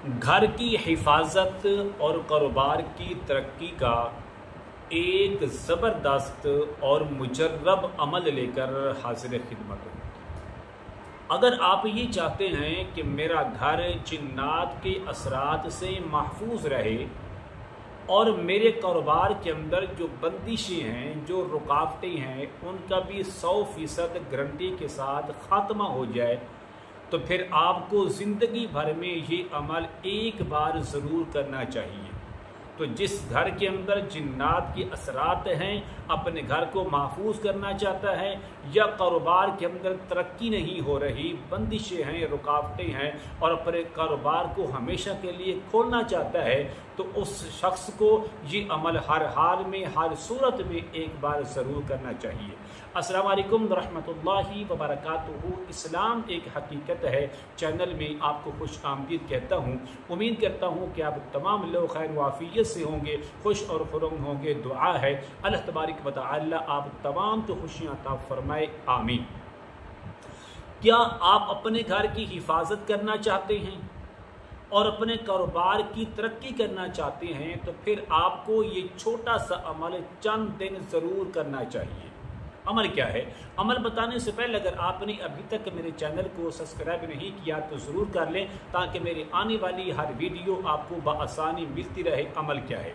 گھر کی حفاظت اور کاروبار کی ترقی کا ایک زبردست اور مجرب عمل لے کر حاضر خدمت ہوں۔ اگر آپ یہ چاہتے ہیں کہ میرا گھر جنات کے اثرات سے محفوظ رہے اور میرے کاروبار کے اندر جو بندشیں ہیں، جو رکاوٹیں ہیں، ان کا بھی 100% گارنٹی کے ساتھ خاتمہ ہو جائے، تو پھر آپ کو زندگی بھر میں یہ عمل ایک بار ضرور کرنا چاہیے۔ تو جس گھر کے اندر جنات کی اثرات ہیں، اپنے گھر کو محفوظ کرنا چاہتا ہے، یا کاروبار کے اندر ترقی نہیں ہو رہی، بندشیں ہیں، رکاوٹیں ہیں، اور اپنے کاروبار کو ہمیشہ کے لیے کھولنا چاہتا ہے، تو اس شخص کو یہ عمل ہر حال میں، ہر صورت میں ایک بار ضرور کرنا چاہیے۔ السلام علیکم ورحمۃ اللہ وبرکاتہ۔ اسلام ایک حقیقت ہے چینل میں آپ کو خوش آمدید کہتا ہوں۔ امید کرتا ہوں کہ آپ تمام لوگ خیر و عافیت سے ہوں گے، خوش اور خرم ہوں گے۔ دعا ہے اللہ تبارک و تعالی آپ تمام کو خوشیاں عطا فرمائے، آمین۔ کیا آپ اپنے گھر کی حفاظت کرنا چاہتے ہیں اور اپنے کاروبار کی ترقی کرنا چاہتے ہیں؟ تو پھر آپ کو یہ چھوٹا سا عمل چند دن ضرور کرنا چاہیے۔ عمل کیا ہے؟ عمل بتانے سے پہلے اگر آپ نے ابھی تک میرے چینل کو سبسکرائب نہیں کیا تو ضرور کر لیں، تاکہ میری آنے والی ہر ویڈیو آپ کو بآسانی ملتی رہے۔ عمل کیا ہے؟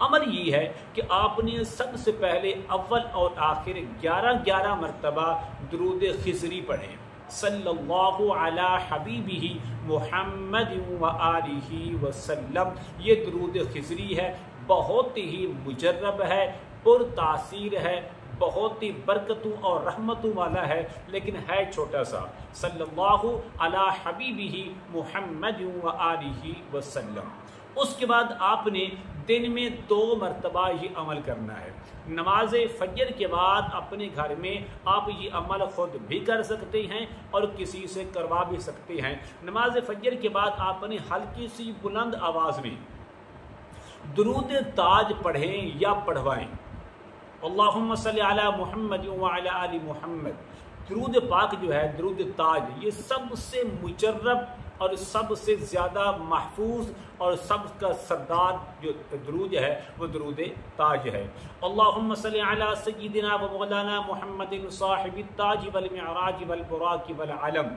عمل یہ ہے کہ آپ نے سب سے پہلے اول اور آخر 11 مرتبہ درود خضری پڑھیں، صلی اللہ علی حبیبہ محمد وآلہ وسلم۔ یہ درود خضری ہے، بہت ہی مجرب ہے، پر تاثیر ہے، بہت ہی برکتوں اور رحمتوں والا ہے، لیکن ہے چھوٹا سا۔ صلی اللہ علی حبیبہ محمد وآلہ وسلم۔ اس کے بعد آپ نے دن میں 2 مرتبہ یہ عمل کرنا ہے۔ نماز فجر کے بعد اپنے گھر میں آپ یہ عمل خود بھی کر سکتے ہیں اور کسی سے کروا بھی سکتے ہیں۔ نماز فجر کے بعد آپ نے ہلکی سی بلند آواز میں درود تاج پڑھیں یا پڑھوائیں، اللہم صلی علی محمد وعلی آل محمد۔ درود پاک جو ہے، درود تاج، یہ سب سے مجرب اور سب سے زیادہ محفوظ اور سب کا سردار جو درود ہے وہ درود تاج ہے۔ اللہم صلی علی سیدنا و مولانا محمد صاحب التاج والمعراج والبراق والعلم،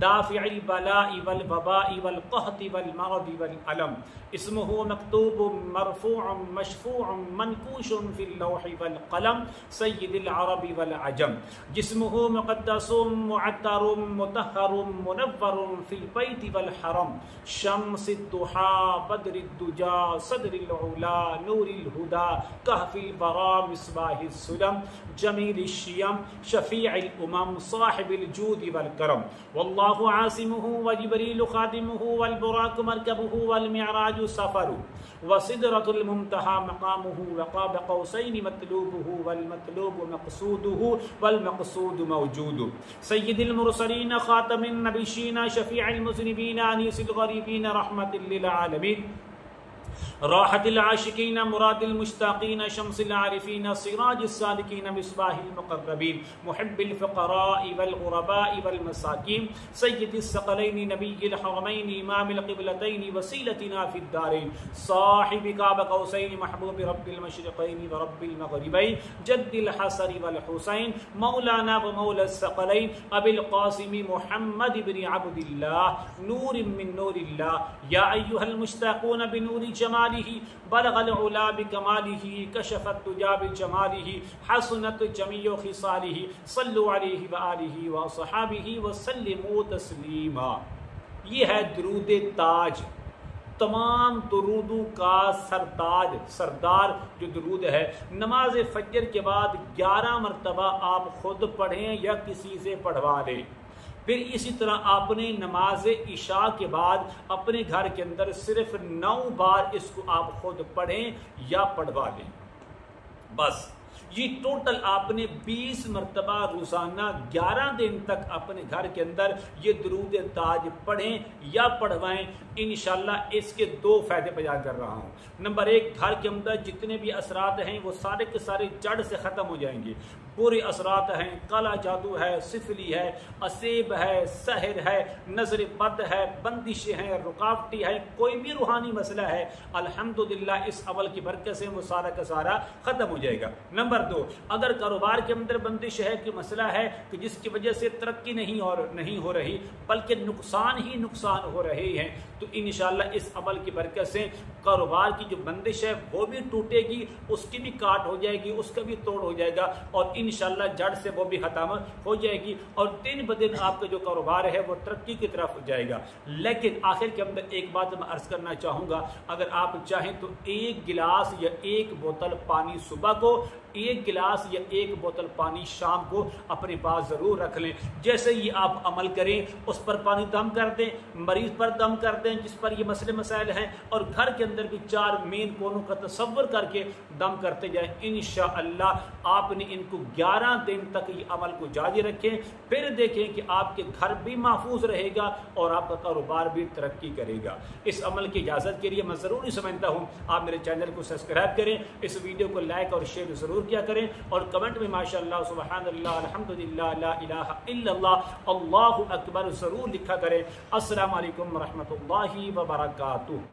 دافع البلاء والوباء والقحط والمرض والعلم، اسمہ مکتوب مرفوع مشفوع منقوش فی اللوح والقلم، سید العرب والعجم، جسمہ مقدس معطر مطہر منور فی البیت والحرم، شمس الضحى بدر الدجى صدر العلا نور الهدى كهف الورى مصباح السلم، جمیل الشیم شفیع الامم صاحب الجود والکرم، واللہ عاصمہ وجبریل خادمہ والبراق مرکبہ والمعراج سفرہ وسدرۃ المنتہى مقامہ وقاب قوسین مطلوبہ والمطلوب مقصودہ والمقصود موجود، سید المرسلین خاتم النبیین شفیع المذنبین انیس الغریبین رحمت للعالمین، راحت العاشقین مراد المشتاقین شمس العارفین سراج السالکین مصباح المقربین، محب الفقراء والغرباء والمساکین، سید الثقلین نبی الحرمین امام القبلتین وسیلتنا فی الدارین، صاحب قاب قوسین محبوب رب المشرقین ورب المغربین، جد الحسن والحسین، مولانا و مولا الثقلین ابی القاسم محمد بن عبد اللہ، نور من نور اللہ، یا ایہا المشتاقون بنور جمالہ بلغ العلا بکمالہ، کشف الدجى بجمالہ، حسنت جمیع خصالہ، صلوا علیہ وآلہ وصحابہ وسلموا تسلیما۔ یہ ہے درود تاج، تمام درودوں کا سردار جو درود ہے۔ نماز فجر کے بعد 11 مرتبہ آپ خود پڑھیں یا کسی سے پڑھوا لیں۔ پھر اسی طرح آپ نے نماز عشاء کے بعد اپنے گھر کے اندر صرف 9 بار اس کو آپ خود پڑھیں یا پڑھوا لیں۔ بس یہ ٹوٹل آپ نے 20 مرتبہ روزانہ 11 دن تک اپنے گھر کے اندر یہ درود تاج پڑھیں یا پڑھوائیں. انشاءاللہ اس کے 2 فائدے بیان کر رہا ہوں. نمبر 1، گھر کے اندر جتنے بھی اثرات ہیں وہ سارے کے سارے جڑ سے ختم ہو جائیں گے. برے اثرات ہیں، کالا جادو ہے، سفلی ہے، اسیب ہے، سحر ہے، نظر بد ہے، بندشیں ہیں، رکاوٹی ہے، کوئی بھی روحانی مسئلہ ہے، الحمدللہ اس عمل کی برکت سے وہ سارا کا سارا ختم ہو جائے گا. نمبر 2، اگر کاروبار کے اندر بندش ہے کہ مسئلہ ہے کہ جس کی وجہ سے ترقی نہیں ہو رہی بلکہ نقصان ہی نقصان ہو رہے ہیں، تو انشاءاللہ اس عمل کی برکت سے کاروبار کی جو بندش ہے وہ بھی ٹوٹے گی، اس کی بھی کاٹ ہو جائے گی، اس کا بھی توڑ ہو جائے گا، اور انشاءاللہ جڑ سے وہ بھی ختم ہو جائے گی، اور دن بدن آپ کا جو کاروبار ہے وہ ترقی کی طرف جائے گا. لیکن آخر کے اندر ایک بات میں عرض کرنا چاہوں گا، اگر آپ چاہیں تو 1 گلاس یا 1 بوتل پانی صبح کو، 1 گلاس یا 1 بوتل پانی شام کو اپنے پاس ضرور رکھ لیں. جیسے ہی آپ عمل کریں اس پر پانی دم کر دیں، مریض پر دم کر دیں جس پر یہ مسئلے مسائل ہیں، اور گھر کے اندر بھی 4 مین کونوں کا تصور کر کے دم کرتے جائیں. انشاءاللہ آپ نے ان کو 11 دن تک یہ عمل کو جاری رکھیں، پھر دیکھیں کہ آپ کے گھر بھی محفوظ رہے گا اور آپ کا کاروبار بھی ترقی کرے گا. اس عمل کی اجازت کے لیے میں ضروری سمجھتا ہوں آپ میرے چینل کو سبسکرائب کریں، اس ویڈیو کو لائک اور شیئر ضرور کیا کریں، اور کمنٹ میں ماشاءاللہ، سبحان اللہ، الحمدللہ، لا الہ الا اللہ، اللہ اکبر ضرور لکھا کریں. السلام علیکم ورحمۃ اللہ وبرکاتہ.